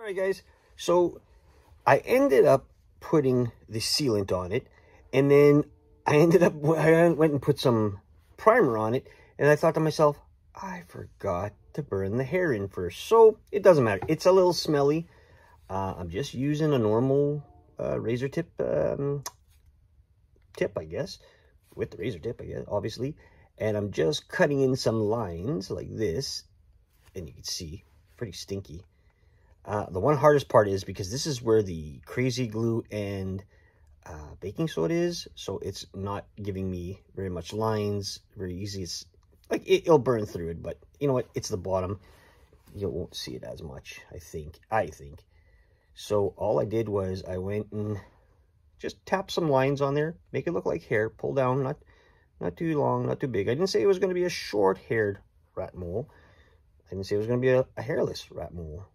All right, guys. So I ended up putting the sealant on it, and then I went and put some primer on it, and I thought to myself, I forgot to burn the hair in first. So it doesn't matter. It's a little smelly. I'm just using a normal razor tip, I guess, with the razor tip, I guess, obviously. And I'm just cutting in some lines like this, and you can see, pretty stinky. The one hardest part is because this is where the crazy glue and baking soda is, so it's not giving me very much lines, very easy. It's like it'll burn through it, but you know what? It's the bottom. You won't see it as much, I think. So all I did was I went and just tapped some lines on there, make it look like hair, pull down, not too long, not too big. I didn't say it was going to be a short-haired rat mole. I didn't say it was going to be a hairless rat mole.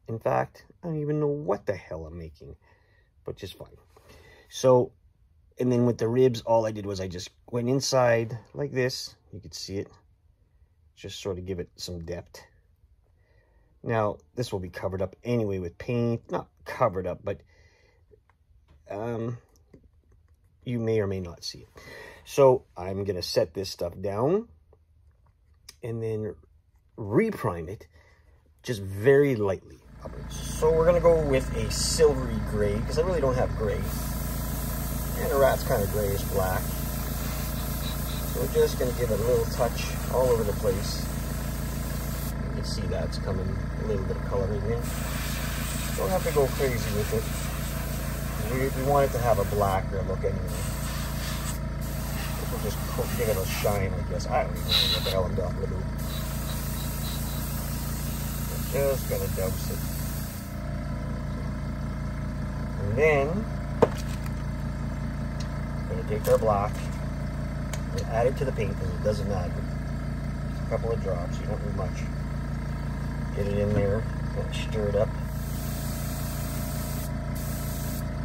In fact, I don't even know what the hell I'm making, but just fine. So, and then with the ribs, all I did was I just went inside like this. You could see it. Just sort of give it some depth. Now, this will be covered up anyway with paint. Not covered up, but you may or may not see it. So, I'm going to set this stuff down and then reprime it just very lightly. So we're going to go with a silvery gray, because I really don't have gray. And the rat's kind of grayish black. So we're just going to give it a little touch all over the place. You can see that's coming a little bit of coloring in. Don't have to go crazy with it. We want it to have a blacker look anyway. We'll just give it a shine, I guess. I don't even know what the hell I'm talking about. Just gonna douse it. And then we're gonna take our black and add it to the paint, because it doesn't matter. Just a couple of drops, you don't need much. Get it in there, and stir it up.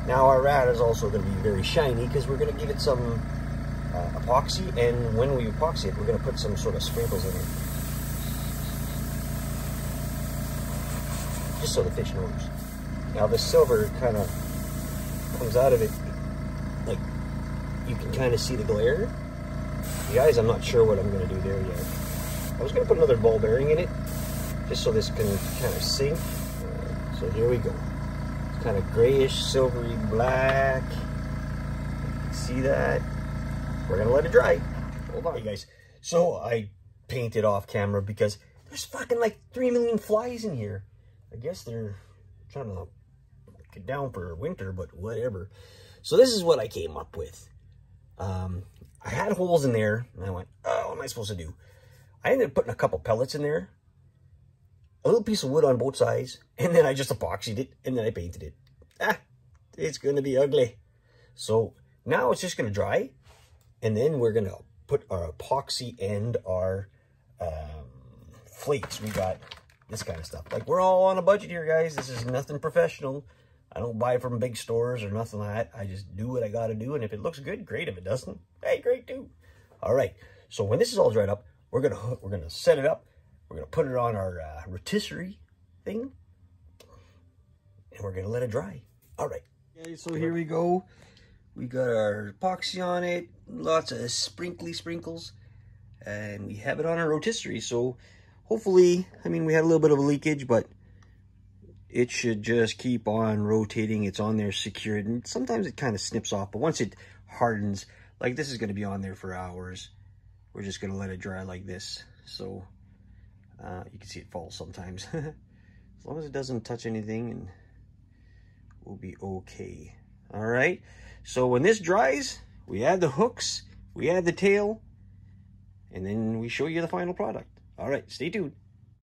Now our rat is also going to be very shiny, because we're going to give it some epoxy, and when we epoxy it, we're going to put some sort of sprinkles in it. Just so the fish knows. Now the silver kind of comes out of it, like you can kind of see the glare. You guys, I'm not sure what I'm going to do there yet. I was going to put another ball bearing in it, just so this can kind of sink. So here we go. It's kind of grayish, silvery black. You can see that. We're going to let it dry. Hold on. Hey guys, so I painted off camera because there's fucking like 3 million flies in here. I guess they're trying to get down for winter, but whatever. So this is what I came up with. I had holes in there, and I went, oh, what am I supposed to do? I ended up putting a couple pellets in there, a little piece of wood on both sides, and then I just epoxied it, and then I painted it. It's going to be ugly. So now it's just going to dry, and then we're going to put our epoxy and our flakes. We got this kind of stuff. Like, we're all on a budget here, guys. This is nothing professional. I don't buy from big stores or nothing like that. I just do what I got to do, and if it looks good, great. If it doesn't, hey, great too. All right. So when this is all dried up, we're gonna set it up. We're gonna put it on our rotisserie thing, and we're gonna let it dry. All right. Okay, so here we go. We got our epoxy on it, lots of sprinkly sprinkles, and we have it on our rotisserie. So hopefully, I mean, we had a little bit of a leakage, but it should just keep on rotating. It's on there secured, and sometimes it kind of snips off, but once it hardens, like this is going to be on there for hours. We're just going to let it dry like this. So you can see it falls sometimes. As long as it doesn't touch anything, and we'll be okay. All right. So when this dries, we add the hooks, we add the tail, and then we show you the final product. All right, stay tuned.